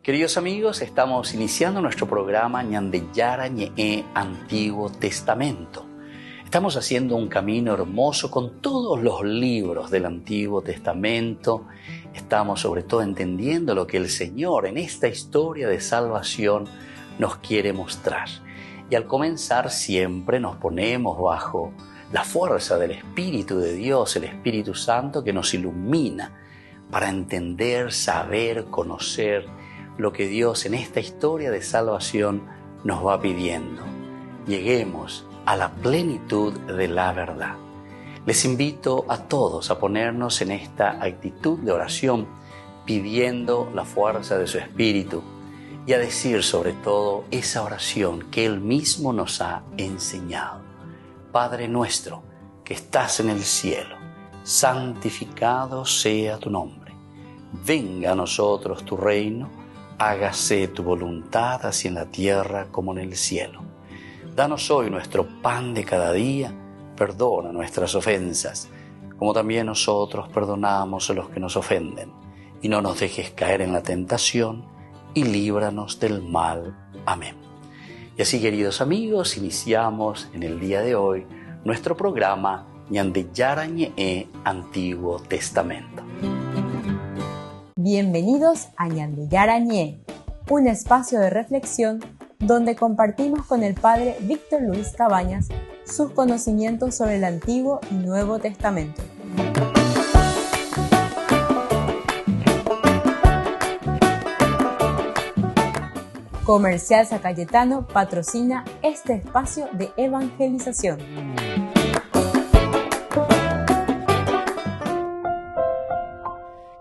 Queridos amigos, estamos iniciando nuestro programa Ñandeyara Ñe'e Antiguo Testamento. Estamos haciendo un camino hermoso con todos los libros del Antiguo Testamento. Estamos sobre todo entendiendo lo que el Señor en esta historia de salvación nos quiere mostrar. Y al comenzar siempre nos ponemos bajo la fuerza del Espíritu de Dios, el Espíritu Santo que nos ilumina para entender, saber, conocer lo que Dios en esta historia de salvación nos va pidiendo. Lleguemos a la plenitud de la verdad. Les invito a todos a ponernos en esta actitud de oración, pidiendo la fuerza de su Espíritu y a decir sobre todo esa oración que Él mismo nos ha enseñado. Padre nuestro que estás en el cielo, santificado sea tu nombre. Venga a nosotros tu reino, hágase tu voluntad así en la tierra como en el cielo. Danos hoy nuestro pan de cada día, perdona nuestras ofensas, como también nosotros perdonamos a los que nos ofenden. Y no nos dejes caer en la tentación, y líbranos del mal. Amén. Y así, queridos amigos, iniciamos en el día de hoy nuestro programa Ñandeyara Ñe'e Antiguo Testamento. Bienvenidos a Ñandeyara Ñe'e, un espacio de reflexión donde compartimos con el Padre Víctor Luis Cabañas sus conocimientos sobre el Antiguo y Nuevo Testamento. Comercial San Cayetano patrocina este espacio de evangelización.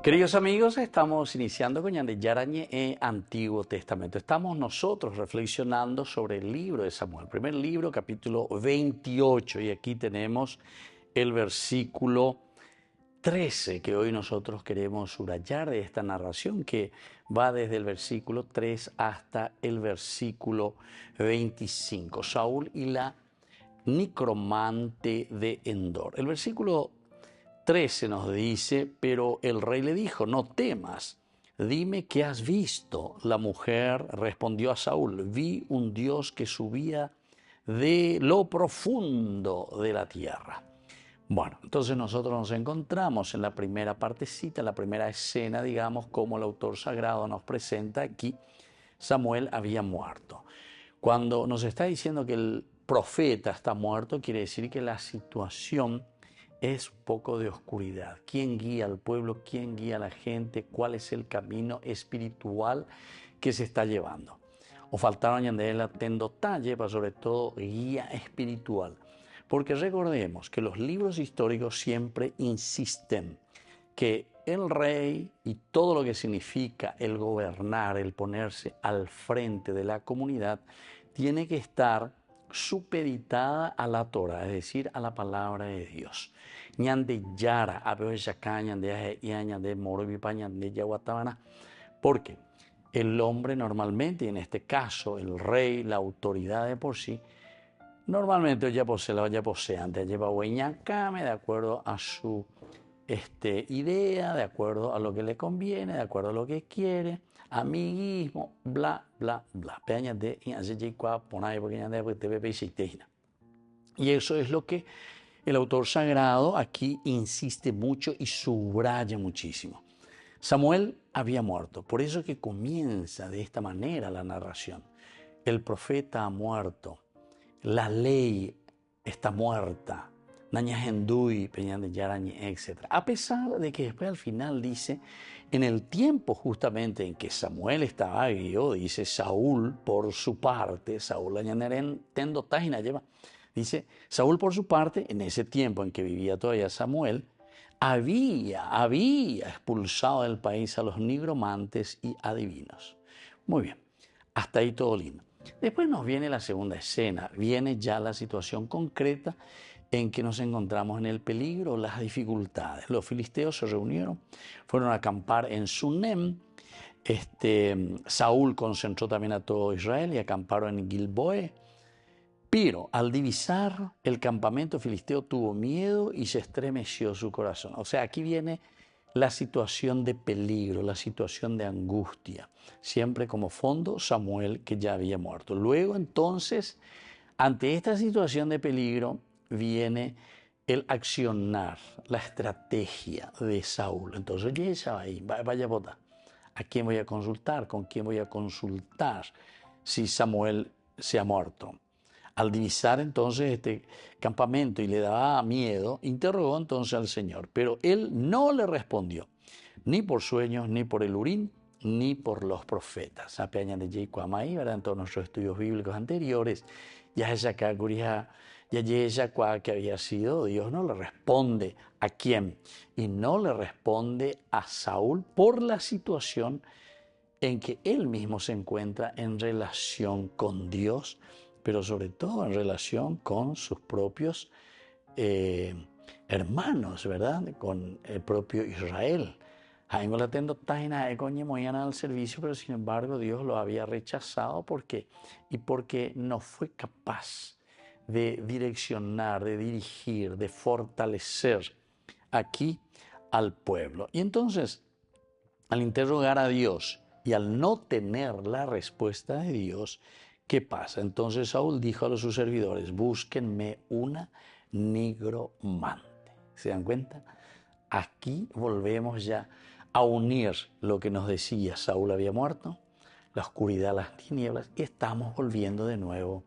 Queridos amigos, estamos iniciando con Ñandeyara Ñe'e Antiguo Testamento. Estamos nosotros reflexionando sobre el libro de Samuel, primer libro, capítulo 28, y aquí tenemos el versículo 13 que hoy nosotros queremos subrayar de esta narración que va desde el versículo 3 hasta el versículo 25. Saúl y la nicromante de Endor. El versículo 13 nos dice, pero el rey le dijo, no temas, dime qué has visto. La mujer respondió a Saúl, vi un Dios que subía de lo profundo de la tierra. Bueno, entonces nosotros nos encontramos en la primera partecita, en la primera escena, digamos, como el autor sagrado nos presenta aquí, Samuel había muerto. Cuando nos está diciendo que el profeta está muerto, quiere decir que la situación es un poco de oscuridad. ¿Quién guía al pueblo? ¿Quién guía a la gente? ¿Cuál es el camino espiritual que se está llevando? O faltaron añadir tendo talle, pero sobre todo guía espiritual. Porque recordemos que los libros históricos siempre insisten que el rey y todo lo que significa el gobernar, el ponerse al frente de la comunidad, tiene que estar supeditada a la Torah, es decir, a la palabra de Dios. Porque el hombre normalmente, y en este caso el rey, la autoridad de por sí, normalmente ya posee la olla poseante, lleva hueñacame de acuerdo a su idea, de acuerdo a lo que le conviene, de acuerdo a lo que quiere, amiguismo, bla, bla, bla. Y eso es lo que el autor sagrado aquí insiste mucho y subraya muchísimo. Samuel había muerto, por eso que comienza de esta manera la narración. El profeta ha muerto. La ley está muerta, etc. A pesar de que después al final dice, en el tiempo justamente en que Samuel estaba vivo, dice Saúl por su parte, dice, Saúl por su parte, en ese tiempo en que vivía todavía Samuel, había expulsado del país a los nigromantes y adivinos. Muy bien, hasta ahí todo lindo. Después nos viene la segunda escena, viene ya la situación concreta en que nos encontramos en el peligro, las dificultades. Los filisteos se reunieron, fueron a acampar en Sunem. Saúl concentró también a todo Israel y acamparon en Gilboe. Pero al divisar el campamento filisteo tuvo miedo y se estremeció su corazón. O sea, aquí viene la situación de peligro, la situación de angustia. Siempre como fondo Samuel, que ya había muerto. Luego entonces, ante esta situación de peligro, viene el accionar, la estrategia de Saúl. Entonces, oye, vaya a votar. ¿A quién voy a consultar? ¿Con quién voy a consultar si Samuel se ha muerto? Al divisar entonces este campamento y le daba miedo, interrogó entonces al Señor, pero él no le respondió, ni por sueños, ni por el Urim, ni por los profetas. Apeñan de Jayquamay, ¿verdad? En todos nuestros estudios bíblicos anteriores, ya esa categoría, ya esa que había sido, Dios no le responde a quién, y no le responde a Saúl por la situación en que él mismo se encuentra en relación con Dios, pero sobre todo en relación con sus propios hermanos, ¿verdad? Con el propio Israel. Al servicio, pero sin embargo Dios lo había rechazado porque no fue capaz de direccionar, de dirigir, de fortalecer aquí al pueblo. Y entonces, al interrogar a Dios y al no tener la respuesta de Dios, ¿qué pasa? Entonces Saúl dijo a sus servidores, búsquenme una nigromante. ¿Se dan cuenta? Aquí volvemos ya a unir lo que nos decía Saúl había muerto, la oscuridad, las tinieblas, y estamos volviendo de nuevo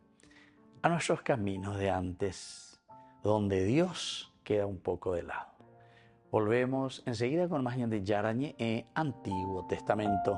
a nuestros caminos de antes, donde Dios queda un poco de lado. Volvemos enseguida con más de Yarañe en Antiguo Testamento.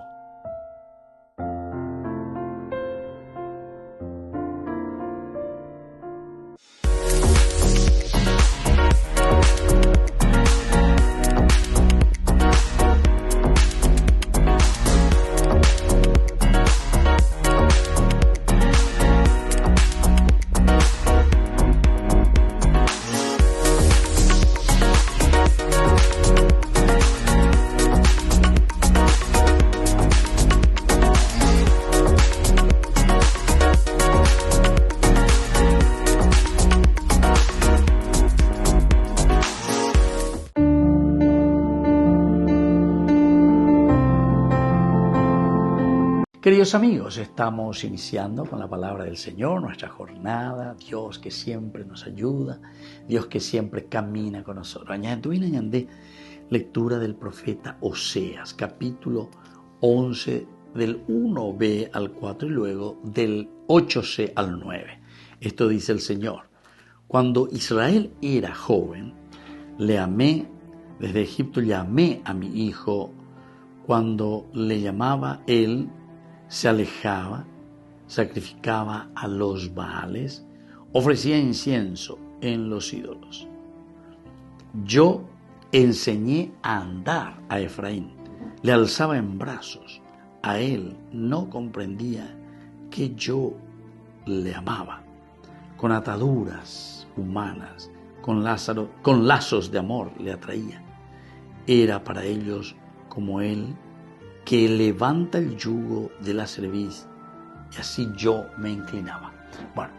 Queridos amigos, estamos iniciando con la palabra del Señor, nuestra jornada, Dios que siempre nos ayuda, Dios que siempre camina con nosotros. Añade lectura del profeta Oseas, capítulo 11, del 1b al 4 y luego del 8c al 9. Esto dice el Señor: cuando Israel era joven, le amé, desde Egipto llamé a mi hijo, cuando le llamaba él, se alejaba, sacrificaba a los Baales, ofrecía incienso en los ídolos. Yo enseñé a andar a Efraín, le alzaba en brazos, a él no comprendía que yo le amaba. Con ataduras humanas, con lazos de amor le atraía. Era para ellos como él, que levanta el yugo de la cerviz, y así yo me inclinaba. Bueno,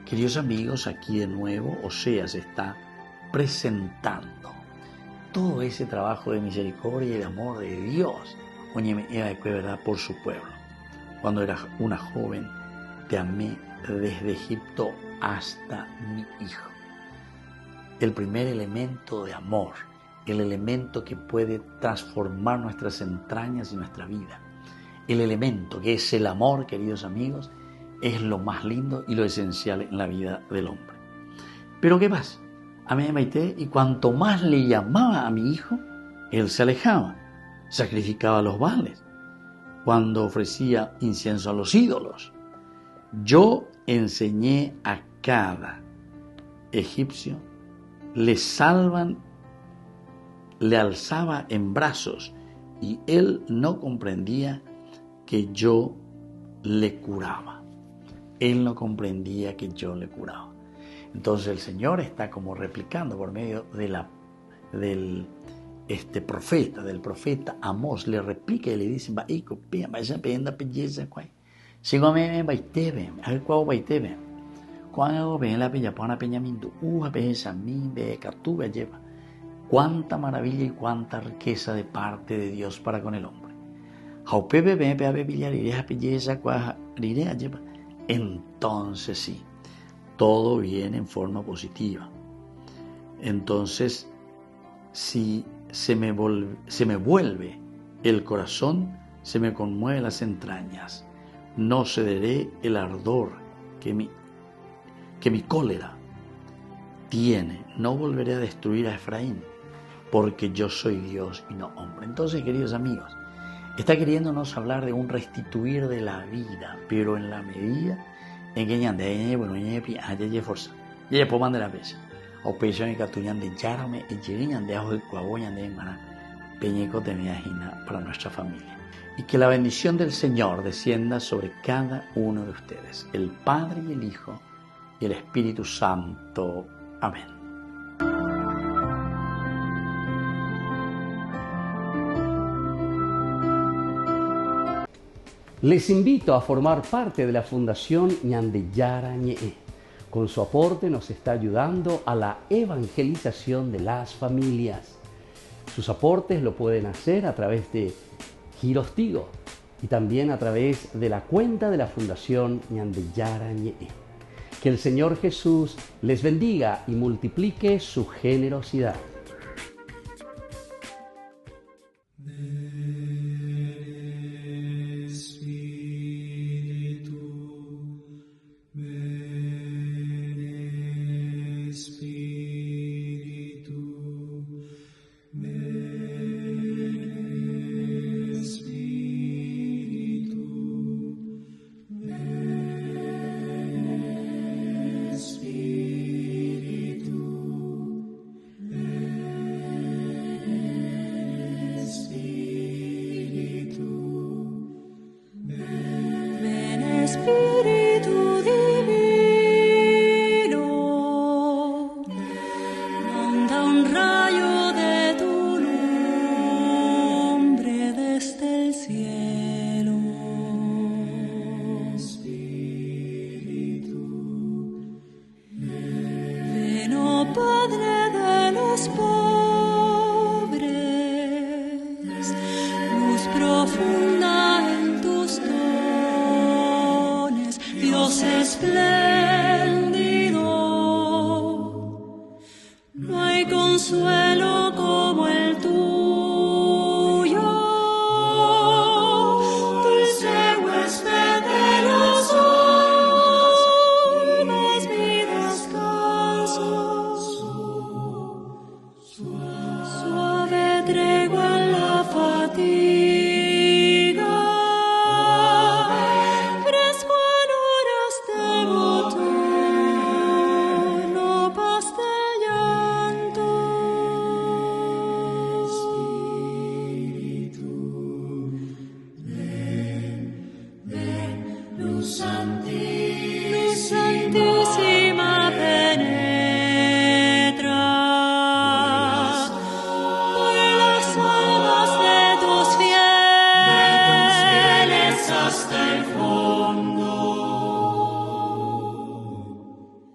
queridos amigos, aquí de nuevo Oseas está presentando todo ese trabajo de misericordia y de amor de Dios, ¿verdad?, por su pueblo. Cuando eras una joven, te amé desde Egipto hasta mi hijo. El primer elemento de amor, el elemento que puede transformar nuestras entrañas y nuestra vida. El elemento que es el amor, queridos amigos, es lo más lindo y lo esencial en la vida del hombre. Pero ¿qué pasa? A mí me maité, y cuanto más le llamaba a mi hijo, él se alejaba, sacrificaba a los Baales, cuando ofrecía incienso a los ídolos. Yo enseñé a cada egipcio, le alzaba en brazos, y él no comprendía que yo le curaba. Él no comprendía que yo le curaba. Entonces el Señor está como replicando por medio del profeta Amós, le replica y le dice: Cuánta maravilla y cuánta riqueza de parte de Dios para con el hombre. Entonces sí, todo viene en forma positiva. Entonces, si se me vuelve el corazón, se me conmueve las entrañas, no cederé el ardor que mi cólera tiene, no volveré a destruir a Efraín, porque yo soy Dios y no hombre. Entonces, queridos amigos, está queriéndonos hablar de un restituir de la vida, pero en la medida en que ñande, bueno, ñande fuerza, ya puedo mandar la pesa, o pecho en catuñan de yarme y lleguiñan de ajo de cuaboñan de mana, peñeco de miajina para nuestra familia. Y que la bendición del Señor descienda sobre cada uno de ustedes, el Padre y el Hijo y el Espíritu Santo. Amén. Les invito a formar parte de la Fundación Ñandeyara Ñe'e. Con su aporte nos está ayudando a la evangelización de las familias. Sus aportes lo pueden hacer a través de Giros Tigo y también a través de la cuenta de la Fundación Ñandeyara Ñe'e. Que el Señor Jesús les bendiga y multiplique su generosidad. Espíritu divino, manda un rayo de tu nombre desde el cielo. Espíritu, ven, oh Padre de los pobres, luz profunda en tus dones, Dios espléndido. No hay consuelo como el tuyo, dulce huésped de los almas, mi descanso, suave tregua en la fatiga, fresco en horas de bochorno, paz de llanto. Espíritu, ven, luz santísima, penetra por las almas de tus fieles hasta el fondo.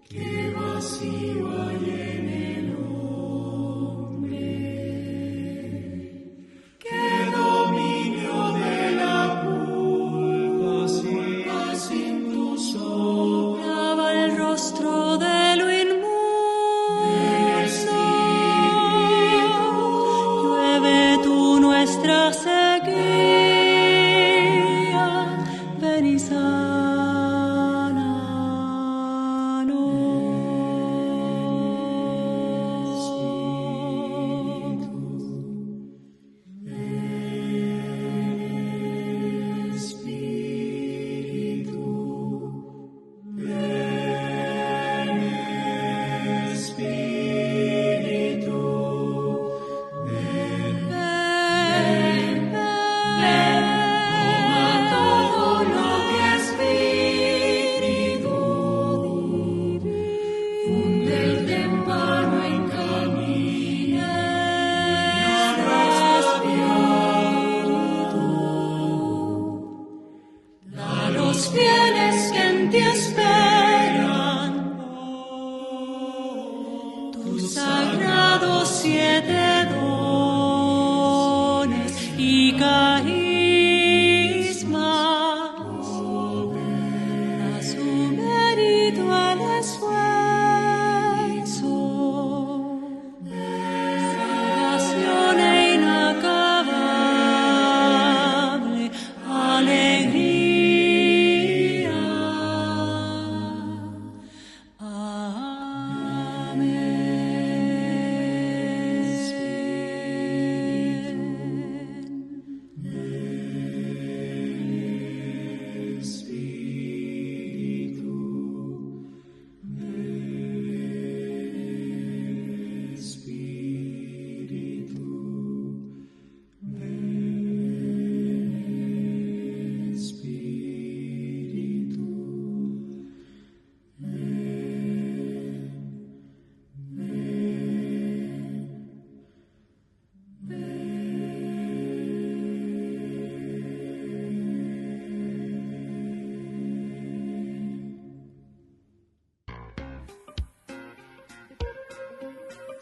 Qué vacío hay en el hombre, qué dominio de la culpa sin tu sombra. Lava el rostro de lo inmundo, llueve tú nuestra sequía, ven y los fieles que en ti esperan tus sagrados 7 alegría.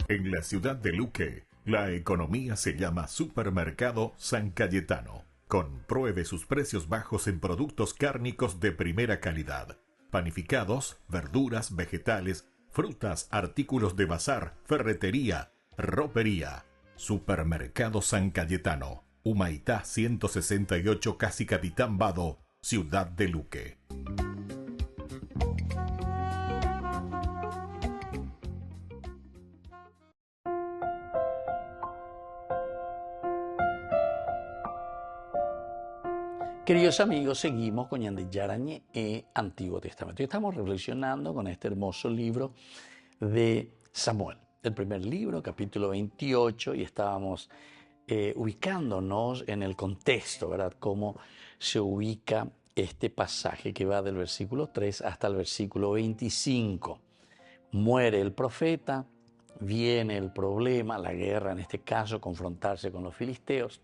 En la ciudad de Luque, la economía se llama Supermercado San Cayetano. Compruebe sus precios bajos en productos cárnicos de primera calidad. Panificados, verduras, vegetales, frutas, artículos de bazar, ferretería, ropería. Supermercado San Cayetano. Humaitá 168, Casi Capitán Vado, ciudad de Luque. Queridos amigos, seguimos con Ñandillara Ñe'e, Antiguo Testamento. Y estamos reflexionando con este hermoso libro de Samuel, el primer libro, capítulo 28, y estábamos ubicándonos en el contexto, ¿verdad? Cómo se ubica este pasaje que va del versículo 3 hasta el versículo 25. Muere el profeta, viene el problema, la guerra en este caso, confrontarse con los filisteos.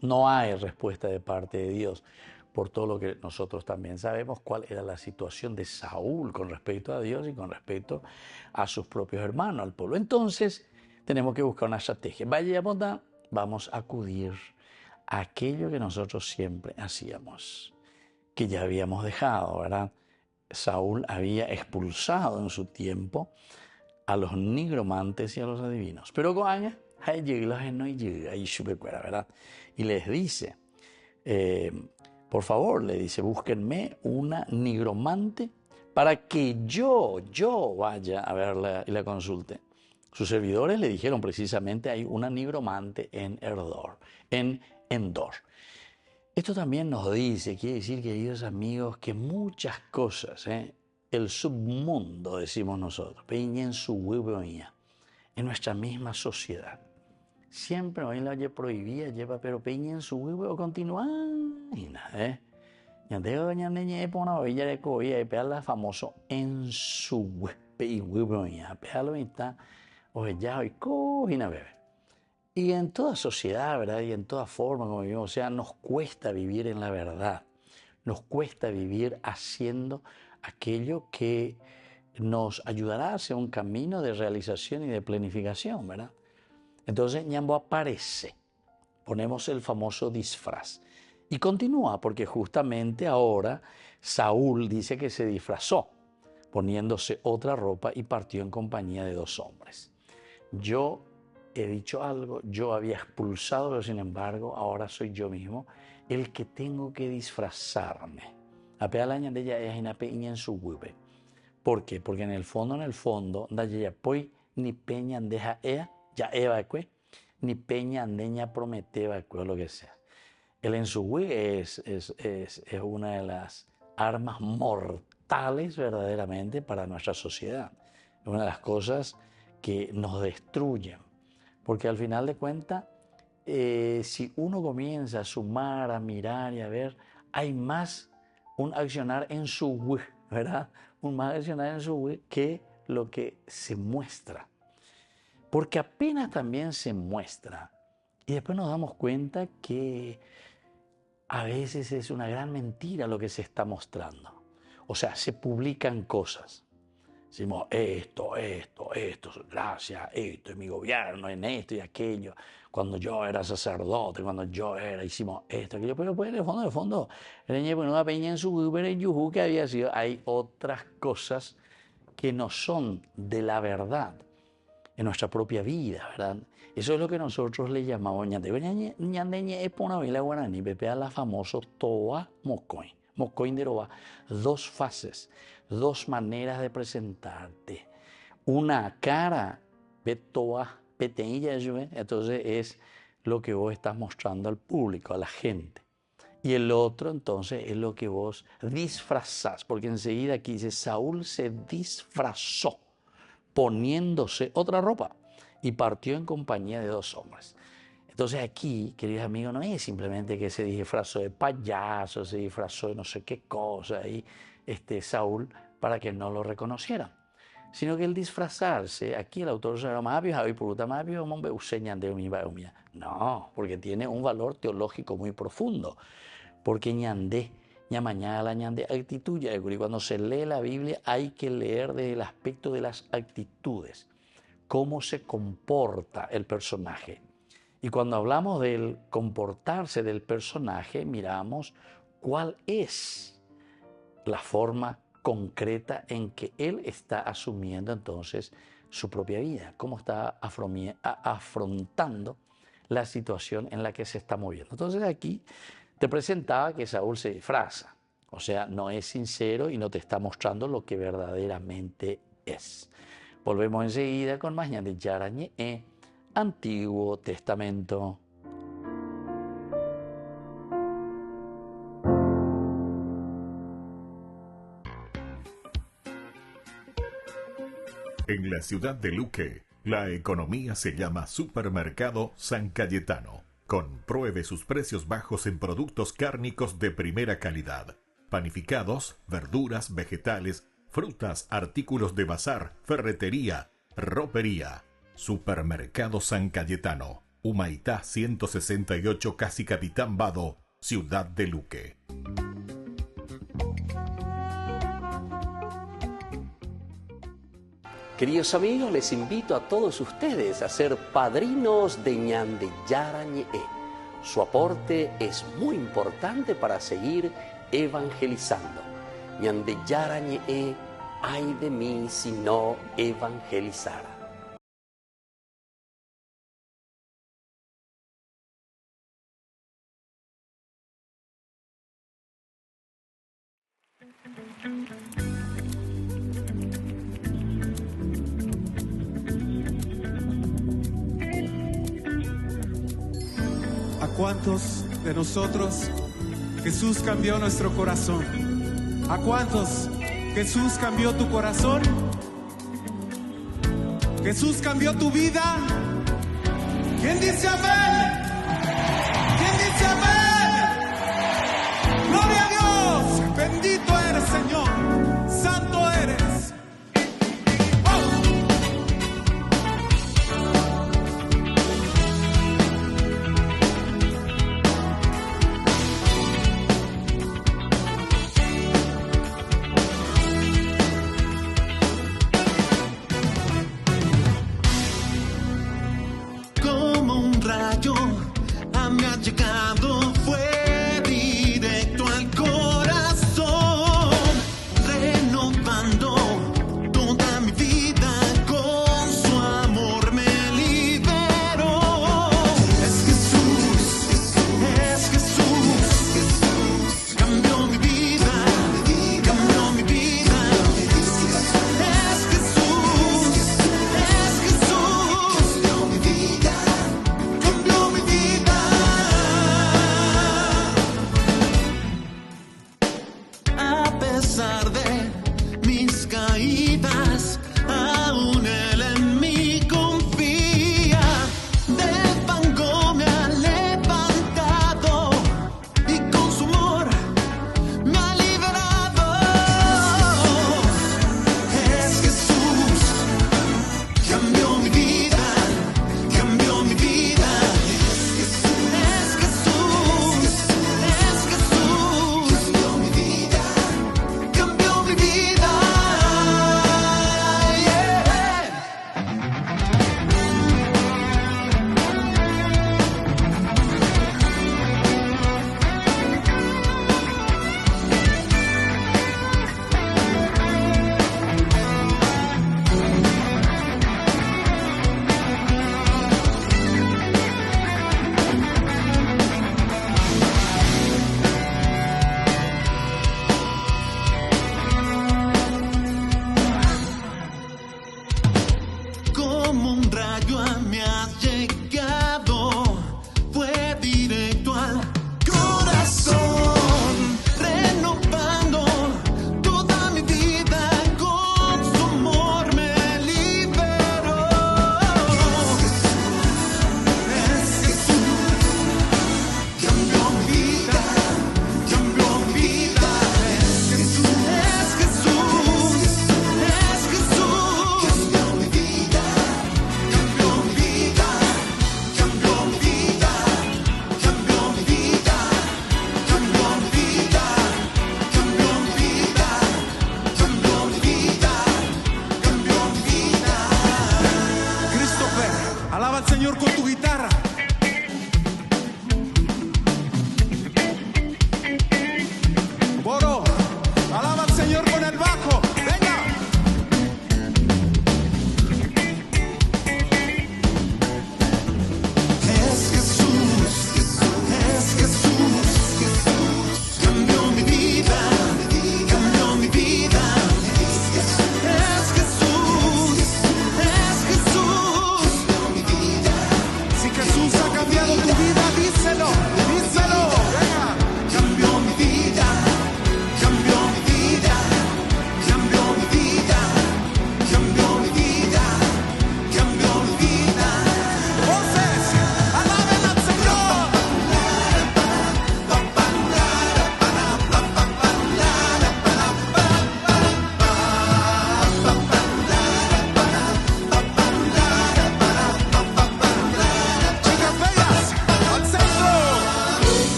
No hay respuesta de parte de Dios, por todo lo que nosotros también sabemos cuál era la situación de Saúl con respecto a Dios y con respecto a sus propios hermanos, al pueblo. Entonces, tenemos que buscar una estrategia. Vamos a acudir a aquello que nosotros siempre hacíamos, que ya habíamos dejado, ¿verdad? Saúl había expulsado en su tiempo a los nigromantes y a los adivinos. Pero con años, ¿verdad? Y les dice, por favor, le dice, búsquenme una nigromante para que yo vaya a verla y la consulte. Sus servidores le dijeron precisamente, hay una nigromante en Endor. Esto también nos dice, quiere decir, queridos amigos, que muchas cosas, el submundo, decimos nosotros, en nuestra misma sociedad, siempre hoy la oye prohibida, lleva pero peña en su huevo o continúa, y nada, ya tengo ñandeñe por una villa de coya y peala famoso en su huevo, ya pealo y está, o ya hoy cojina bebé. Y en toda sociedad, ¿verdad? Y en toda forma como vivimos, o sea, nos cuesta vivir en la verdad, nos cuesta vivir haciendo aquello que nos ayudará hacia un camino de realización y de planificación, ¿verdad? Entonces Ñambo aparece, ponemos el famoso disfraz y continúa porque justamente ahora Saúl dice que se disfrazó poniéndose otra ropa y partió en compañía de 2 hombres. Yo he dicho algo, yo había expulsado, pero sin embargo ahora soy yo mismo el que tengo que disfrazarme. A pealaña de ella es una peña en su huevo. ¿Por qué? Porque en el fondo, ya pues ni peña deja ea, ya eva ni peña andeña prometeba o lo que sea. El ensugüe es una de las armas mortales verdaderamente para nuestra sociedad. Es una de las cosas que nos destruyen. Porque al final de cuentas, si uno comienza a sumar, a mirar y a ver, hay más un accionar en su web, ¿verdad? Un más accionar en su web que lo que se muestra. Porque apenas también se muestra. Y después nos damos cuenta que a veces es una gran mentira lo que se está mostrando. O sea, se publican cosas. Decimos esto, gracias, esto, en mi gobierno, en esto y aquello. Cuando yo era sacerdote, cuando yo era, hicimos esto, aquello. Pero pues en el fondo, una peña en su Uber en Yuhu que había sido. Hay otras cosas que no son de la verdad. en nuestra propia vida, ¿verdad? Eso es lo que nosotros le llamamos ñande. Ñande ñe pona vila guaraní, pepea la famoso toa mocoin. Mocoin de roba. Dos fases, dos maneras de presentarte. Una cara, toa, peteilla, entonces es lo que vos estás mostrando al público, a la gente. Y el otro, entonces, es lo que vos disfrazás, porque enseguida aquí dice, Saúl se disfrazó poniéndose otra ropa y partió en compañía de 2 hombres. Entonces aquí, queridos amigos, no es simplemente que se disfrazó de payaso, se disfrazó de no sé qué cosa, y Saúl, para que no lo reconocieran. Sino que el disfrazarse, aquí el autor se llama no, porque tiene un valor teológico muy profundo. Porque ñandé, ñamañala, ñandé, actitud, cuando se lee la Biblia hay que leer desde el aspecto de las actitudes, cómo se comporta el personaje. Y cuando hablamos del comportarse del personaje, miramos cuál es la forma concreta en que él está asumiendo entonces su propia vida, cómo está afrontando la situación en la que se está moviendo. Entonces aquí te presentaba que Saúl se disfraza, o sea, no es sincero y no te está mostrando lo que verdaderamente es. Volvemos enseguida con más ñande yara ñe, Antiguo Testamento. En la ciudad de Luque, la economía se llama Supermercado San Cayetano. Compruebe sus precios bajos en productos cárnicos de primera calidad. Panificados, verduras, vegetales, frutas, artículos de bazar, ferretería, ropería. Supermercado San Cayetano. Humaitá 168, Casi Capitán Vado, ciudad de Luque. Queridos amigos, les invito a todos ustedes a ser padrinos de ñande yara ñe. Su aporte es muy importante para seguir evangelizando. Ñande yara ñe, ay de mí si no evangelizara. ¿A cuántos de nosotros Jesús cambió nuestro corazón? ¿A cuántos Jesús cambió tu corazón? ¿Jesús cambió tu vida? ¿Quién dice amén? ¿Quién dice amén? ¡Gloria a Dios! Bendito eres, Señor. Santo eres. Llegado fue directo al corazón, renovando toda mi vida con su amor me liberó. Es Jesús, cambió mi vida, cambió mi vida. Es Jesús, cambió mi vida, cambió mi vida. A pesar de mis caídas, aún Él en mí confía. Del fango me ha levantado y con su amor me ha liberado. Es Jesús, cambió mi vida, cambió mi vida. Es Jesús, cambió mi vida, cambió mi vida.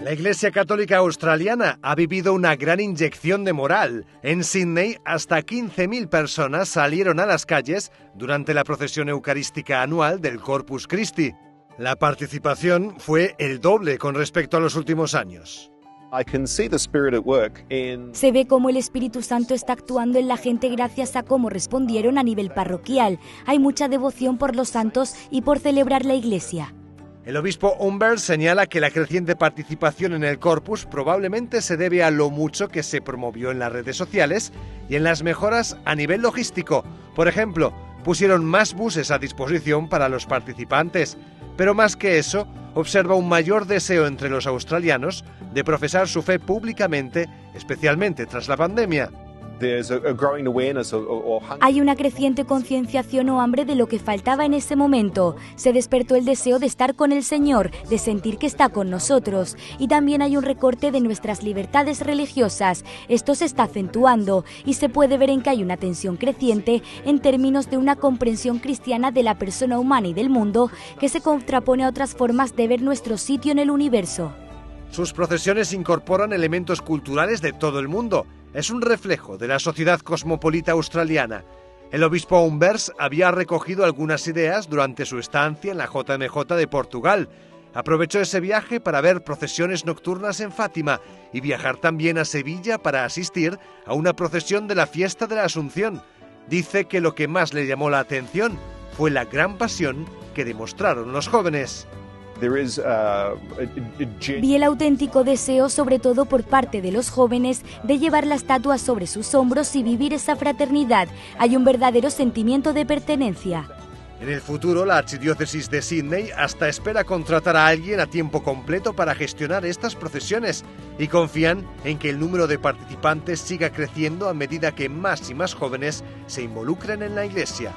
La Iglesia Católica Australiana ha vivido una gran inyección de moral. En Sydney, hasta 15.000 personas salieron a las calles durante la procesión eucarística anual del Corpus Christi. La participación fue el doble con respecto a los últimos años. Se ve cómo el Espíritu Santo está actuando en la gente gracias a cómo respondieron a nivel parroquial. Hay mucha devoción por los santos y por celebrar la Iglesia. El obispo Humbert señala que la creciente participación en el Corpus probablemente se debe a lo mucho que se promovió en las redes sociales y en las mejoras a nivel logístico. Por ejemplo, pusieron más buses a disposición para los participantes. Pero más que eso, observa un mayor deseo entre los australianos de profesar su fe públicamente, especialmente tras la pandemia. Hay una creciente concienciación o hambre de lo que faltaba en ese momento. Se despertó el deseo de estar con el Señor, de sentir que está con nosotros. Y también hay un recorte de nuestras libertades religiosas. Esto se está acentuando y se puede ver en que hay una tensión creciente en términos de una comprensión cristiana de la persona humana y del mundo que se contrapone a otras formas de ver nuestro sitio en el universo. Sus procesiones incorporan elementos culturales de todo el mundo. Es un reflejo de la sociedad cosmopolita australiana. El obispo Humbers había recogido algunas ideas durante su estancia en la JMJ de Portugal. Aprovechó ese viaje para ver procesiones nocturnas en Fátima y viajar también a Sevilla para asistir a una procesión de la fiesta de la Asunción. Dice que lo que más le llamó la atención fue la gran pasión que demostraron los jóvenes. Vi el auténtico deseo, sobre todo por parte de los jóvenes, de llevar la estatua sobre sus hombros y vivir esa fraternidad. Hay un verdadero sentimiento de pertenencia. En el futuro, la Archidiócesis de Sydney hasta espera contratar a alguien a tiempo completo para gestionar estas procesiones y confían en que el número de participantes siga creciendo a medida que más y más jóvenes se involucren en la Iglesia.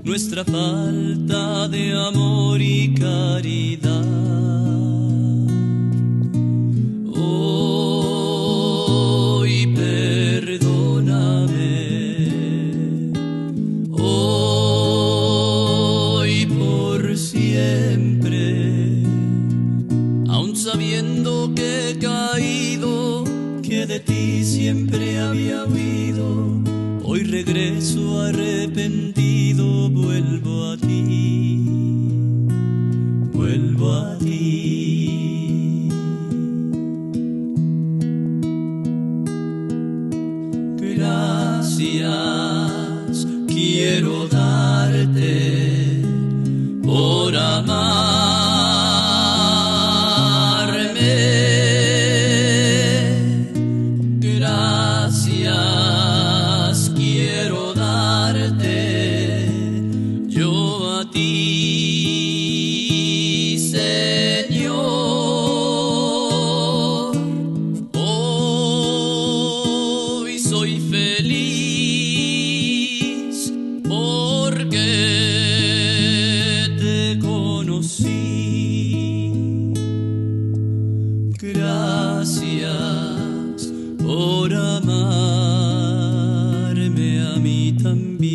Nuestra falta de amor y caridad. Hoy perdóname, hoy por siempre, aun sabiendo que he caído, que de ti siempre había huido. Hoy regreso arrepentido, vuelvo a ti, vuelvo a ti. Gracias quiero darte por amarme. Gracias quiero darte yo a ti, Señor. Hoy soy feliz porque te conocí. Gracias por amarme a mí también.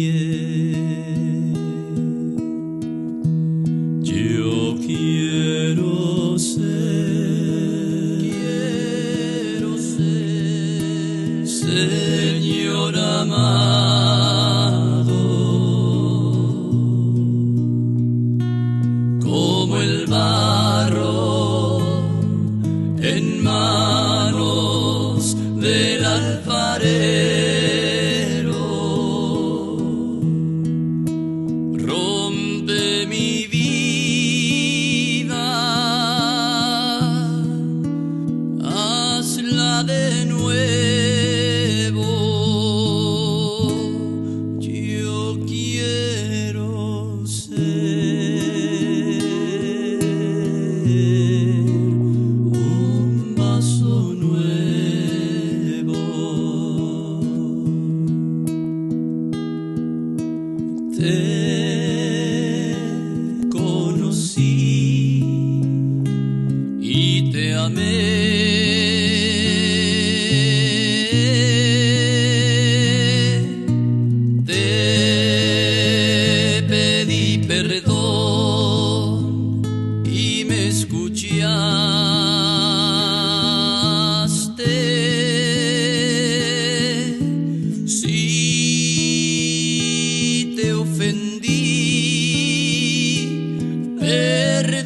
Yo quiero ser, Señor amado, como el barro en manos del alfarero. Rompe mi vida, hazla de nuevo. Yo Te pedí perdón y me escuchaste. Si te ofendí, perdóname,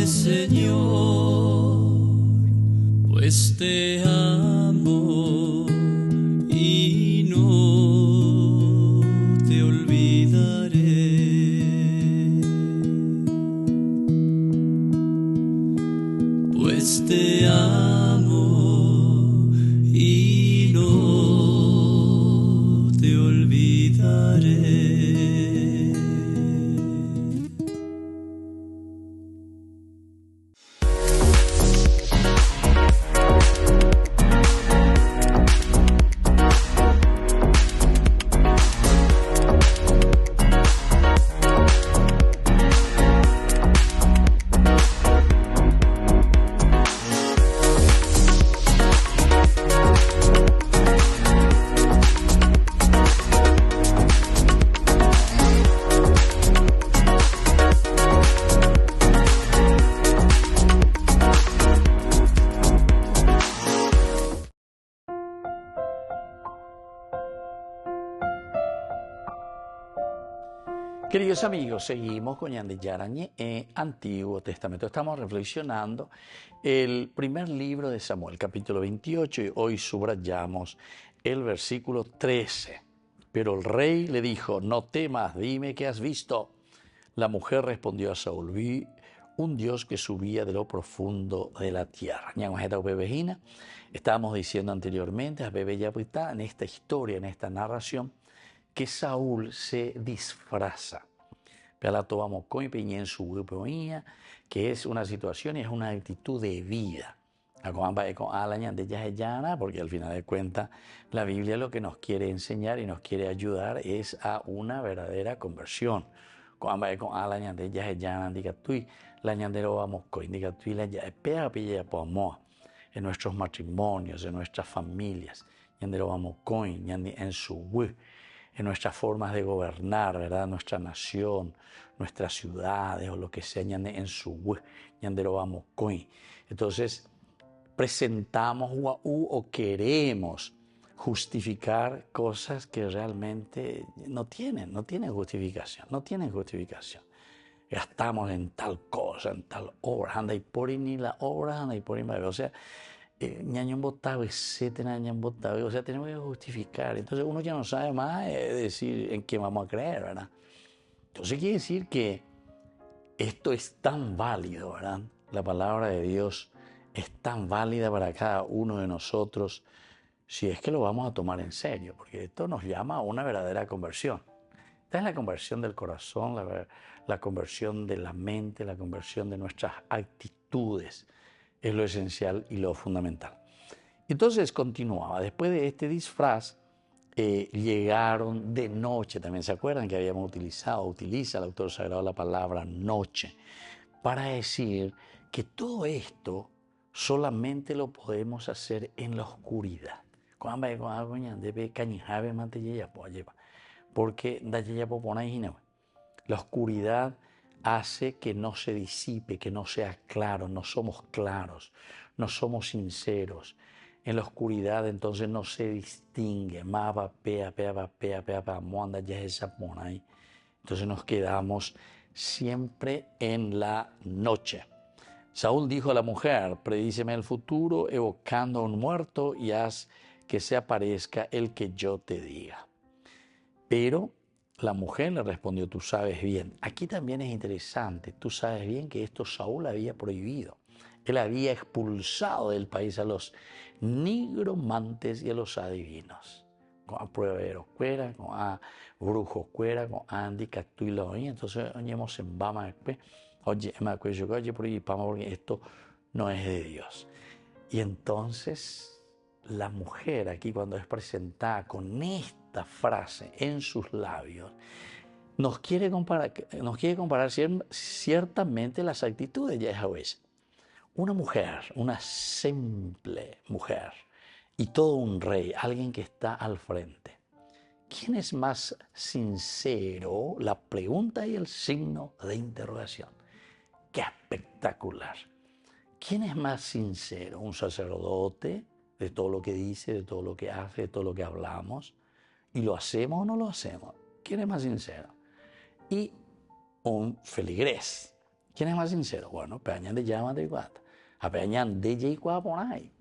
Señor, pues te amo y no te olvidaré. Pues te amo y no te olvidaré. Queridos amigos, seguimos con Ñandeyarañe en Antiguo Testamento. Estamos reflexionando el primer libro de Samuel, capítulo 28, y hoy subrayamos el versículo 13. Pero el rey le dijo, no temas, dime qué has visto. La mujer respondió a Saúl, vi un Dios que subía de lo profundo de la tierra. Estábamos diciendo anteriormente, en esta historia, en esta narración, que Saúl se disfraza. Que es una situación y es una actitud de vida. Porque al final de cuentas la Biblia lo que nos quiere enseñar y nos quiere ayudar es a una verdadera conversión. En nuestros matrimonios, en nuestras familias, en nuestras formas de gobernar, ¿verdad? Nuestra nación, nuestras ciudades o lo que sea, en su entonces presentamos o queremos justificar cosas que realmente no tienen justificación, Gastamos en tal cosa, en tal obra, anda y por ni la obra, anda y por ni o sea, o sea, tenemos que justificar. Entonces uno ya no sabe más decir en qué vamos a creer, ¿verdad? Entonces quiere decir que esto es tan válido, ¿verdad? La palabra de Dios es tan válida para cada uno de nosotros si es que lo vamos a tomar en serio, porque esto nos llama a una verdadera conversión. Esta es la conversión del corazón, la conversión de la mente, la conversión de nuestras actitudes. Es lo esencial y lo fundamental. Entonces continuaba. Después de este disfraz, llegaron de noche. También se acuerdan que habíamos utiliza el autor sagrado la palabra noche, para decir que todo esto solamente lo podemos hacer en la oscuridad. Porque la oscuridad hace que no se disipe, que no sea claro, no somos claros, no somos sinceros. En la oscuridad entonces no se distingue. Entonces nos quedamos siempre en la noche. Saúl dijo a la mujer, predíceme el futuro evocando a un muerto y haz que se aparezca el que yo te diga. Pero la mujer le respondió, tú sabes bien. Aquí también es interesante, tú sabes bien que esto Saúl había prohibido. Él había expulsado del país a los nigromantes y a los adivinos. Con a prueberos cuera, con a brujos cuera, con a andicatuilo. Entonces, oñemos en Bama después. Oye, porque esto no es de Dios. Y entonces, la mujer aquí cuando es presentada con esta frase en sus labios, nos quiere comparar ciertamente las actitudes de Yahweh. Una mujer, una simple mujer, y todo un rey, alguien que está al frente. ¿Quién es más sincero? La pregunta y el signo de interrogación. ¡Qué espectacular! ¿Quién es más sincero? ¿Un sacerdote de todo lo que dice, de todo lo que hace, de todo lo que hablamos? ¿Y lo hacemos o no lo hacemos? ¿Quién es más sincero? Y un feligrés. ¿Quién es más sincero? Bueno, peñan de llama de guata. A peñan de Jaycuaponay.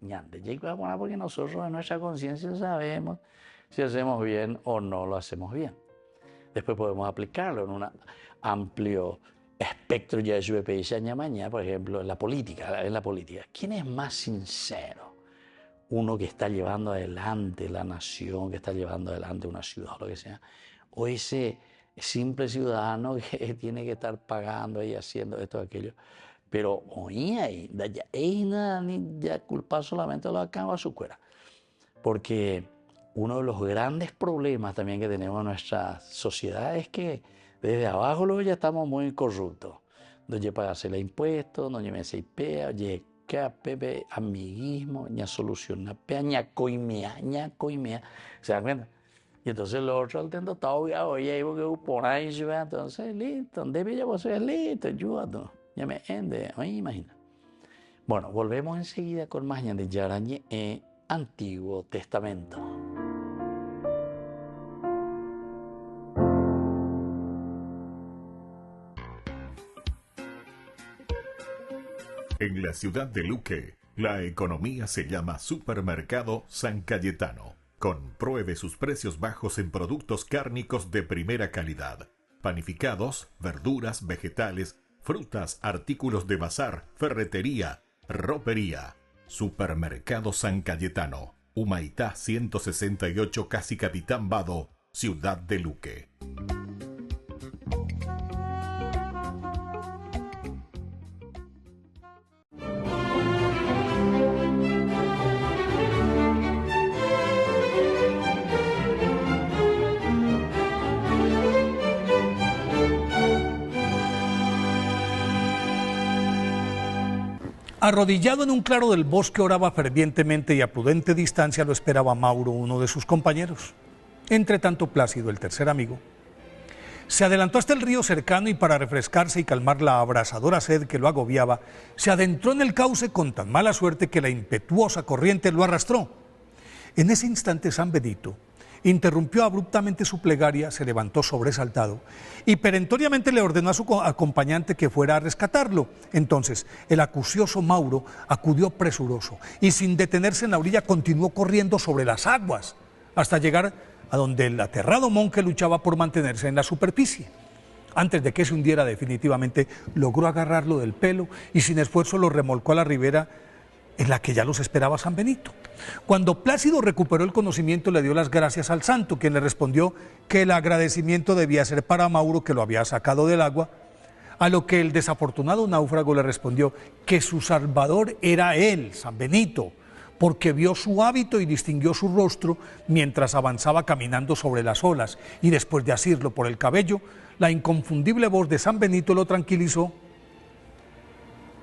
Porque nosotros en nuestra conciencia sabemos si hacemos bien o no lo hacemos bien. Después podemos aplicarlo en un amplio espectro ya de su mañana, por ejemplo, en la política. ¿Quién es más sincero? Uno que está llevando adelante la nación, que está llevando adelante una ciudad o lo que sea, o ese simple ciudadano que tiene que estar pagando y haciendo esto o aquello. Pero hoy ahí, ya culpar solamente lo acaba a su cuera. Porque uno de los grandes problemas también que tenemos en nuestra sociedad es que desde abajo luego ya estamos muy corruptos. Donde pagarse los impuestos, donde me se ipea, oye, pepe, amiguismo, ña soluciona, ña coimea. ¿Se dan cuenta? Y entonces los otros al tendo oye, ahí porque por ahí se ve, entonces listo, donde ya vos es listo, ayúdate. Ya me ende, oye, imagina. Bueno, volvemos enseguida con más de Yarañe Antiguo Testamento. En la ciudad de Luque, la economía se llama Supermercado San Cayetano. Compruebe sus precios bajos en productos cárnicos de primera calidad. Panificados, verduras, vegetales, frutas, artículos de bazar, ferretería, ropería. Supermercado San Cayetano, Humaitá 168, Casi Capitán Vado, ciudad de Luque. Arrodillado en un claro del bosque oraba fervientemente y a prudente distancia lo esperaba Mauro, uno de sus compañeros. Entre tanto Plácido, el tercer amigo, se adelantó hasta el río cercano y para refrescarse y calmar la abrasadora sed que lo agobiaba, se adentró en el cauce con tan mala suerte que la impetuosa corriente lo arrastró. En ese instante San Benito interrumpió abruptamente su plegaria, se levantó sobresaltado y perentoriamente le ordenó a su acompañante que fuera a rescatarlo. Entonces el acucioso Mauro acudió presuroso y sin detenerse en la orilla continuó corriendo sobre las aguas hasta llegar a donde el aterrado monje luchaba por mantenerse en la superficie. Antes de que se hundiera definitivamente, logró agarrarlo del pelo y sin esfuerzo lo remolcó a la ribera en la que ya los esperaba San Benito. Cuando Plácido recuperó el conocimiento, le dio las gracias al santo, quien le respondió que el agradecimiento debía ser para Mauro, que lo había sacado del agua, a lo que el desafortunado náufrago le respondió que su salvador era él, San Benito, porque vio su hábito y distinguió su rostro mientras avanzaba caminando sobre las olas, y después de asirlo por el cabello, la inconfundible voz de San Benito lo tranquilizó,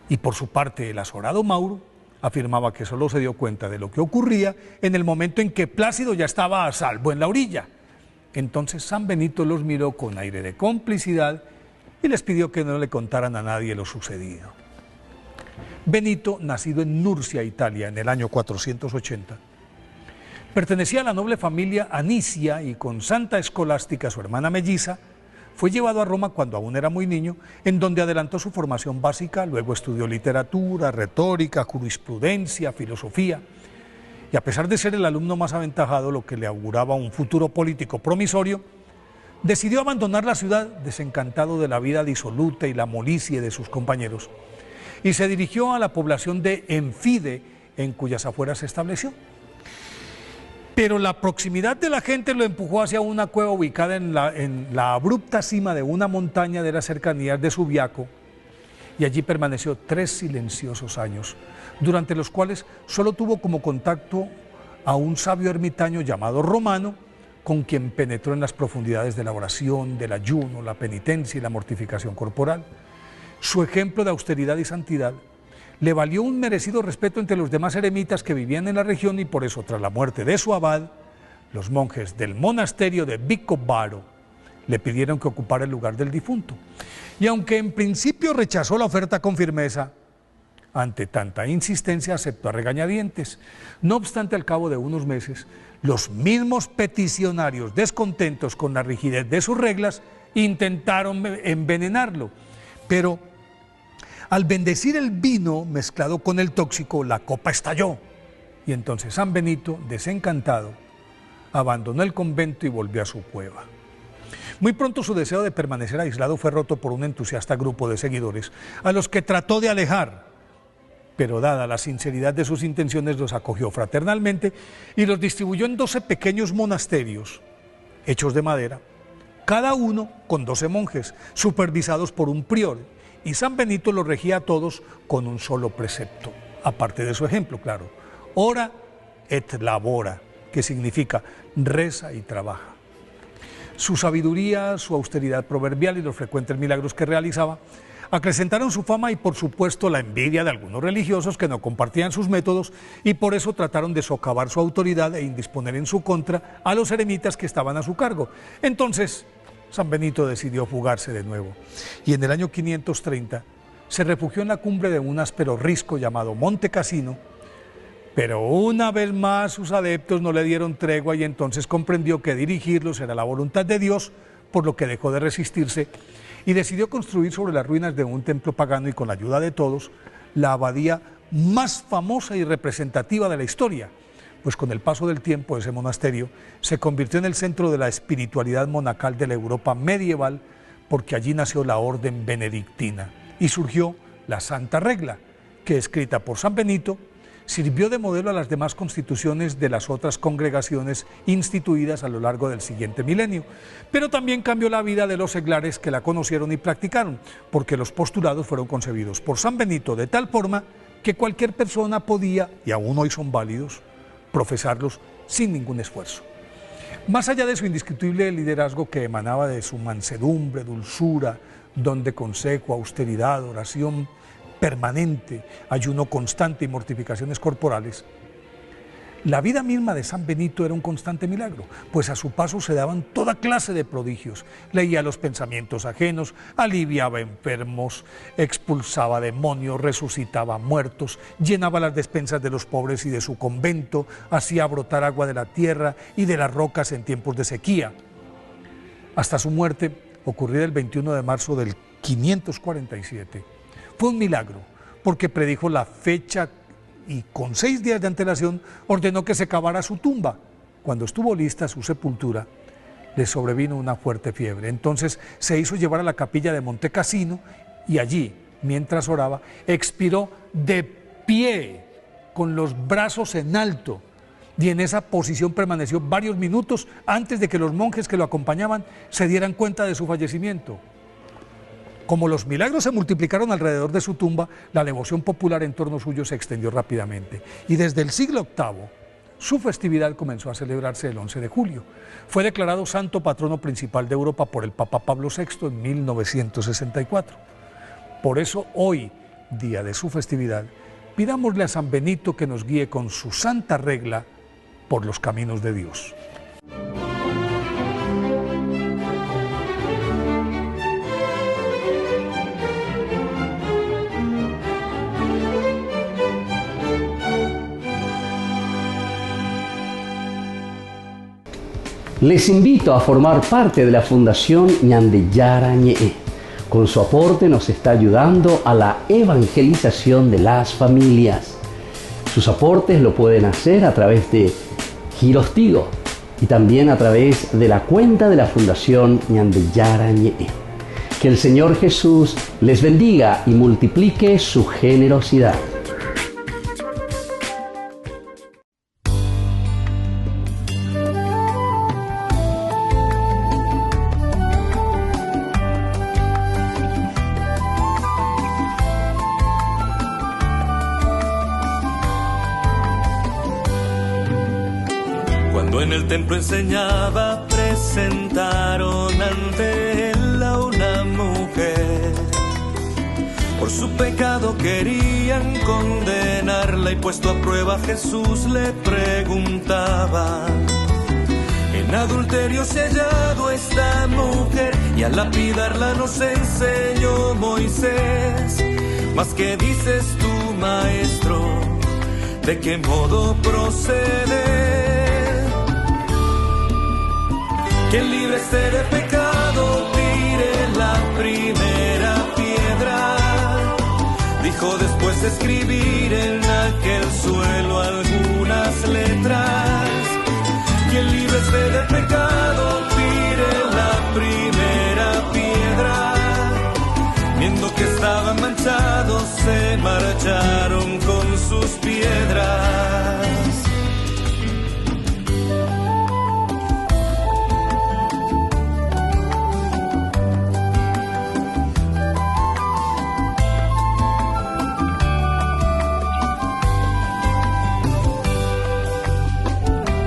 y por su parte el azorado Mauro afirmaba que solo se dio cuenta de lo que ocurría en el momento en que Plácido ya estaba a salvo en la orilla. Entonces San Benito los miró con aire de complicidad y les pidió que no le contaran a nadie lo sucedido. Benito, nacido en Nurcia, Italia, en el año 480, pertenecía a la noble familia Anicia y con Santa Escolástica, su hermana melliza, fue llevado a Roma cuando aún era muy niño, en donde adelantó su formación básica, luego estudió literatura, retórica, jurisprudencia, filosofía, y a pesar de ser el alumno más aventajado, lo que le auguraba un futuro político promisorio, decidió abandonar la ciudad desencantado de la vida disoluta y la molicie de sus compañeros, y se dirigió a la población de Enfide, en cuyas afueras se estableció. Pero la proximidad de la gente lo empujó hacia una cueva ubicada en la abrupta cima de una montaña de las cercanías de Subiaco, y allí permaneció 3 silenciosos años, durante los cuales solo tuvo como contacto a un sabio ermitaño llamado Romano, con quien penetró en las profundidades de la oración, del ayuno, la penitencia y la mortificación corporal. Su ejemplo de austeridad y santidad le valió un merecido respeto entre los demás eremitas que vivían en la región y por eso, tras la muerte de su abad, los monjes del monasterio de Vicovaro le pidieron que ocupara el lugar del difunto. Y aunque en principio rechazó la oferta con firmeza, ante tanta insistencia aceptó a regañadientes. No obstante, al cabo de unos meses, los mismos peticionarios, descontentos con la rigidez de sus reglas, intentaron envenenarlo. Pero al bendecir el vino mezclado con el tóxico, la copa estalló. Y entonces San Benito, desencantado, abandonó el convento y volvió a su cueva. Muy pronto su deseo de permanecer aislado fue roto por un entusiasta grupo de seguidores, a los que trató de alejar, pero dada la sinceridad de sus intenciones los acogió fraternalmente y los distribuyó en 12 pequeños monasterios, hechos de madera, cada uno con 12 monjes, supervisados por un prior, y San Benito los regía a todos con un solo precepto, aparte de su ejemplo, claro: ora et labora, que significa reza y trabaja. Su sabiduría, su austeridad proverbial y los frecuentes milagros que realizaba acrecentaron su fama y, por supuesto, la envidia de algunos religiosos que no compartían sus métodos y por eso trataron de socavar su autoridad e indisponer en su contra a los eremitas que estaban a su cargo. Entonces, San Benito decidió fugarse de nuevo y en el año 530 se refugió en la cumbre de un áspero risco llamado Monte Cassino, pero una vez más sus adeptos no le dieron tregua y entonces comprendió que dirigirlos era la voluntad de Dios, por lo que dejó de resistirse y decidió construir sobre las ruinas de un templo pagano y con la ayuda de todos, la abadía más famosa y representativa de la historia, pues con el paso del tiempo ese monasterio se convirtió en el centro de la espiritualidad monacal de la Europa medieval, porque allí nació la orden benedictina y surgió la Santa Regla, que escrita por San Benito sirvió de modelo a las demás constituciones de las otras congregaciones instituidas a lo largo del siguiente milenio, pero también cambió la vida de los seglares que la conocieron y practicaron, porque los postulados fueron concebidos por San Benito de tal forma que cualquier persona podía, y aún hoy son válidos, profesarlos sin ningún esfuerzo. Más allá de su indiscutible liderazgo que emanaba de su mansedumbre, dulzura, don de consejo, austeridad, oración permanente, ayuno constante y mortificaciones corporales, la vida misma de San Benito era un constante milagro, pues a su paso se daban toda clase de prodigios. Leía los pensamientos ajenos, aliviaba enfermos, expulsaba demonios, resucitaba muertos, llenaba las despensas de los pobres y de su convento, hacía brotar agua de la tierra y de las rocas en tiempos de sequía. Hasta su muerte, ocurrida el 21 de marzo del 547, fue un milagro, porque predijo la fecha y con 6 días de antelación ordenó que se cavara su tumba. Cuando estuvo lista su sepultura, le sobrevino una fuerte fiebre. Entonces se hizo llevar a la capilla de Monte Cassino y allí, mientras oraba, expiró de pie, con los brazos en alto, y en esa posición permaneció varios minutos antes de que los monjes que lo acompañaban se dieran cuenta de su fallecimiento. Como los milagros se multiplicaron alrededor de su tumba, la devoción popular en torno suyo se extendió rápidamente. Y desde el siglo VIII, su festividad comenzó a celebrarse el 11 de julio. Fue declarado santo patrono principal de Europa por el Papa Pablo VI en 1964. Por eso hoy, día de su festividad, pidámosle a San Benito que nos guíe con su santa regla por los caminos de Dios. Les invito a formar parte de la Fundación Ñandeyara Ñe'e. Con su aporte nos está ayudando a la evangelización de las familias. Sus aportes lo pueden hacer a través de Giros Tigo y también a través de la cuenta de la Fundación Ñandeyara Ñe'e. Que el Señor Jesús les bendiga y multiplique su generosidad. Cuando en el templo enseñaba, presentaron ante él a una mujer. Por su pecado querían condenarla y puesto a prueba Jesús le preguntaba: en adulterio se ha hallado esta mujer y al lapidarla nos enseñó Moisés. Mas ¿qué dices tú, maestro? ¿De qué modo proceder? Quien libre esté de pecado, tire la primera piedra. Dijo después de escribir en aquel suelo algunas letras. Quien libre esté de pecado, tire la primera piedra. Viendo que estaban manchados, se marcharon con sus piedras.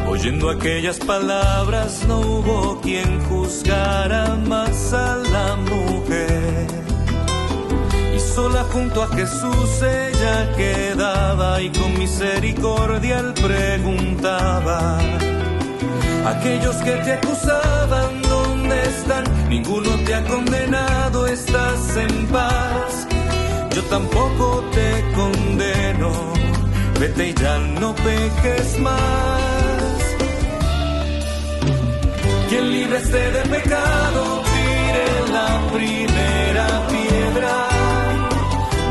Oyendo aquellas palabras, no hubo quien juzgara más a la mujer. Y sola junto a Jesús ella quedaba y con misericordia él preguntaba: aquellos que te acusaban, ¿dónde están? Ninguno te ha condenado, estás en paz. Yo tampoco te condeno, vete y ya no peques más. Quien libre esté de pecado, tire la primera piedra.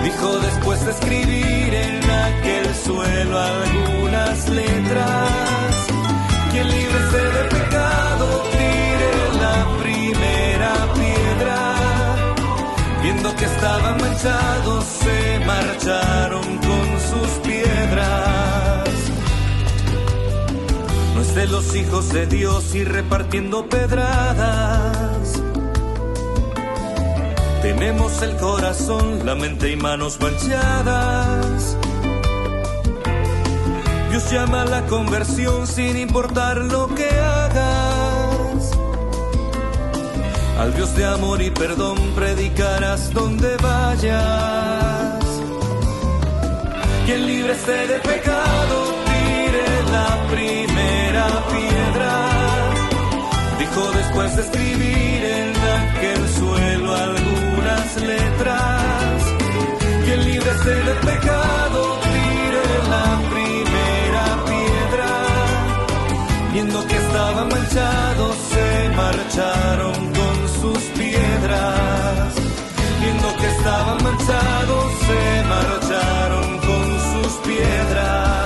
Dijo después de escribir en aquel suelo algunas letras. Quien libre esté de pecado, tire la primera piedra. Viendo que estaban manchados, se marcharon con sus piedras. No es de los hijos de Dios ir repartiendo pedradas. Tenemos el corazón, la mente y manos manchadas. Dios llama a la conversión sin importar lo que hagas. Al Dios de amor y perdón predicarás donde vayas. Quien libre esté de pecado, tire la primera piedra. Dijo después de escribir en aquel suelo algunas letras. Quien libre esté de pecado, tire la primera piedra. Viendo que estaban manchados, se marcharon con sus piedras. Viendo que estaban manchados, se marcharon con sus piedras.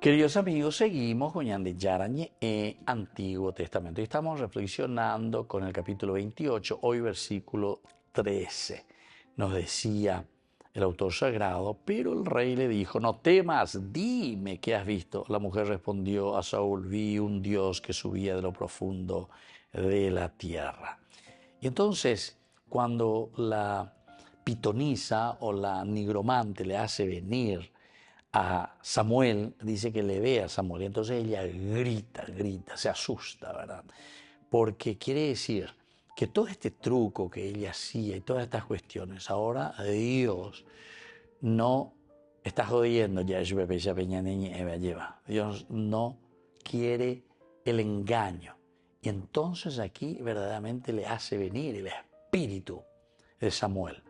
Queridos amigos, seguimos con Ñandeyara Ñe'e, Antiguo Testamento. Y estamos reflexionando con el capítulo 28, hoy versículo 13. Nos decía el autor sagrado: pero el rey le dijo, no temas, dime qué has visto. La mujer respondió a Saúl: vi un Dios que subía de lo profundo de la tierra. Y entonces, cuando la pitonisa o la nigromante le hace venir a Samuel, dice que le ve a Samuel, y entonces ella grita, se asusta, ¿verdad? Porque quiere decir que todo este truco que ella hacía y todas estas cuestiones, ahora Dios no está jodiendo, Dios no quiere el engaño. Y entonces aquí verdaderamente le hace venir el espíritu de Samuel.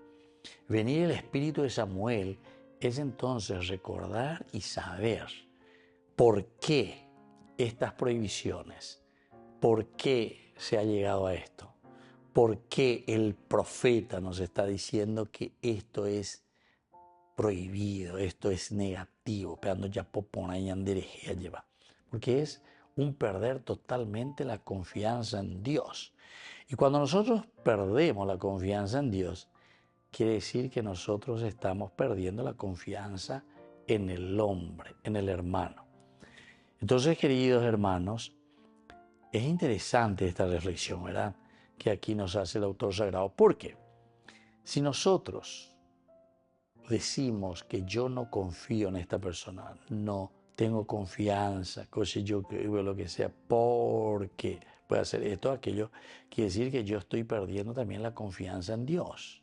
Venir el espíritu de Samuel es entonces recordar y saber por qué estas prohibiciones, por qué se ha llegado a esto, por qué el profeta nos está diciendo que esto es prohibido, esto es negativo, porque es un perder totalmente la confianza en Dios. Y cuando nosotros perdemos la confianza en Dios, quiere decir que nosotros estamos perdiendo la confianza en el hombre, en el hermano. Entonces, queridos hermanos, es interesante esta reflexión, ¿verdad?, que aquí nos hace el autor sagrado. Porque si nosotros decimos que yo no confío en esta persona, no tengo confianza, cosa yo creo lo que sea, porque puede hacer esto o aquello, quiere decir que yo estoy perdiendo también la confianza en Dios.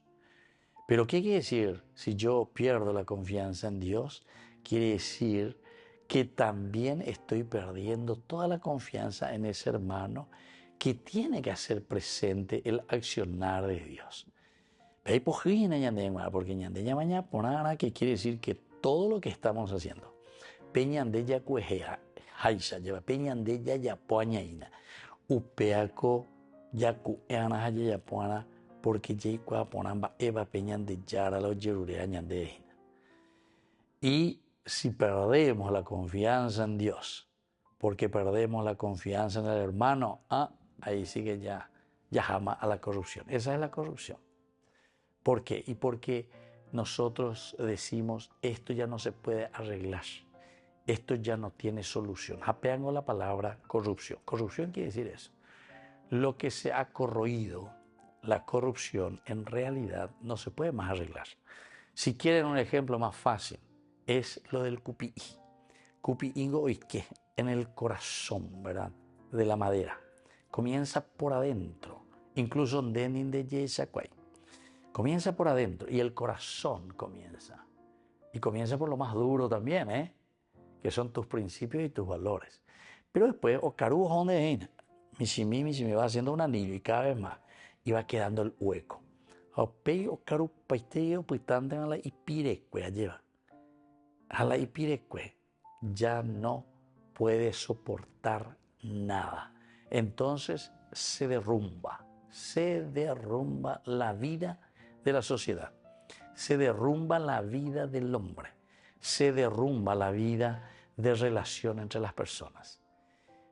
Pero ¿qué quiere decir si yo pierdo la confianza en Dios? Quiere decir que también estoy perdiendo toda la confianza en ese hermano que tiene que hacer presente el accionar de Dios. Porque que quiere decir que todo lo que estamos haciendo, peñandeya cuejea, haisha lleva peñandeya yapoañaina, upeaco yacueana yapoana, porque yaicua ponamba eva peñandeyara lo yerurea ñandeina. Y si perdemos la confianza en Dios, porque perdemos la confianza en el hermano, ahí sí que ya llama a la corrupción. Esa es la corrupción. ¿Por qué? Y porque nosotros decimos, esto ya no se puede arreglar, esto ya no tiene solución. Apeando la palabra corrupción. Corrupción quiere decir eso. Lo que se ha corroído, la corrupción, en realidad no se puede más arreglar. Si quieren un ejemplo más fácil, es lo del cupií. Cupiíngo y qué, en el corazón, ¿verdad?, de la madera. Comienza por adentro, incluso denin de yesacuay. Comienza por adentro y el corazón comienza. Y comienza por lo más duro también, que son tus principios y tus valores. Pero después, ocaru donde Mishimi va haciendo un anillo y cada vez más, y va quedando el hueco. Opei ocaru paiteo puitante a la ipirecue lleva. A la ipirecue ya no puede soportar nada. Entonces se derrumba la vida de la sociedad, se derrumba la vida del hombre, se derrumba la vida de relación entre las personas.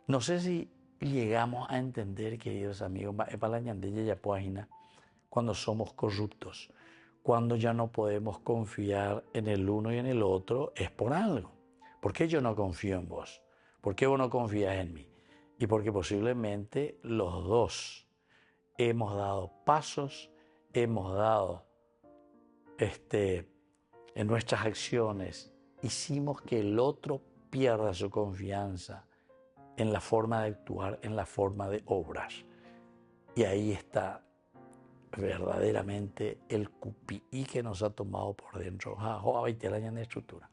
No sé si llegamos a entender, queridos amigos, cuando somos corruptos, cuando ya no podemos confiar en el uno y en el otro, es por algo. ¿Por qué yo no confío en vos? ¿Por qué vos no confías en mí? Y porque posiblemente los dos hemos dado pasos, hemos dado en nuestras acciones, hicimos que el otro pierda su confianza en la forma de actuar, en la forma de obrar. Y ahí está verdaderamente el cupií que nos ha tomado por dentro. De estructura.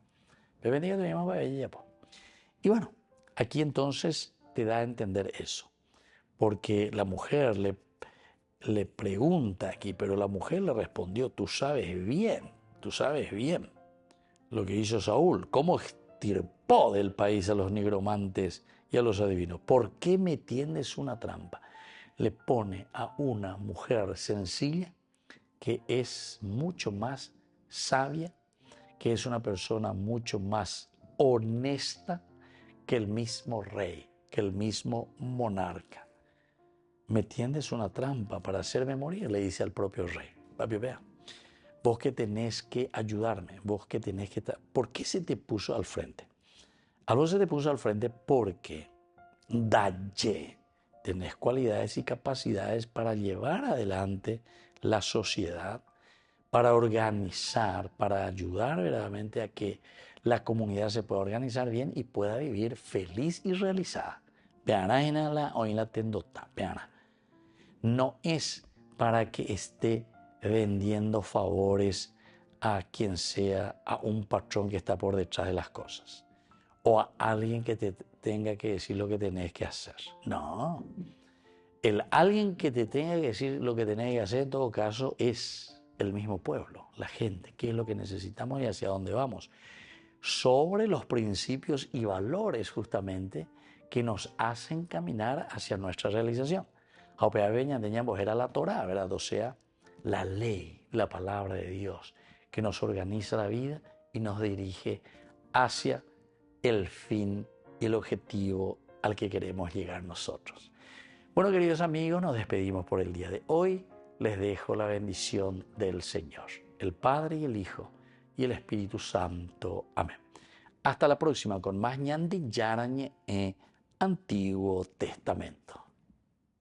Y bueno, aquí entonces te da a entender eso, porque la mujer le pregunta aquí, pero la mujer le respondió, tú sabes bien lo que hizo Saúl, cómo extirpó del país a los nigromantes y a los adivinos. ¿Por qué me tiendes una trampa? Le pone a una mujer sencilla que es mucho más sabia, que es una persona mucho más honesta que el mismo rey, que el mismo monarca. Me tiendes una trampa para hacerme morir, le dice al propio rey. Papi, vea, vos que tenés que ayudarme, vos que tenés que... ¿Por qué se te puso al frente? A vos se te puso al frente porque tenés cualidades y capacidades para llevar adelante la sociedad, para organizar, para ayudar verdaderamente a que la comunidad se pueda organizar bien y pueda vivir feliz y realizada. No es para que esté vendiendo favores a quien sea, a un patrón que está por detrás de las cosas. o a alguien que te tenga que decir lo que tenés que hacer. No. El alguien que te tenga que decir lo que tenés que hacer en todo caso es el mismo pueblo, la gente, qué es lo que necesitamos y hacia dónde vamos. Sobre los principios y valores justamente que nos hacen caminar hacia nuestra realización. Veña teníamos era la Torá, ¿verdad? O sea, la ley, la palabra de Dios, que nos organiza la vida y nos dirige hacia el fin y el objetivo al que queremos llegar nosotros. Bueno, queridos amigos, nos despedimos por el día de hoy. Les dejo la bendición del Señor, el Padre y el Hijo y el Espíritu Santo. Amén. Hasta la próxima con más Ñandi Yara Ñe'e, Antiguo Testamento.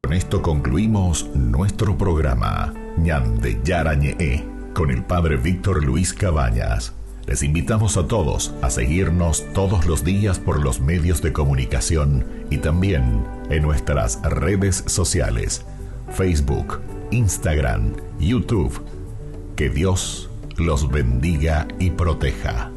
Con esto concluimos nuestro programa Ñande Yara Ñe'e con el Padre Víctor Luis Cabañas. Les invitamos a todos a seguirnos todos los días por los medios de comunicación y también en nuestras redes sociales, Facebook, Instagram, YouTube. Que Dios los bendiga y proteja.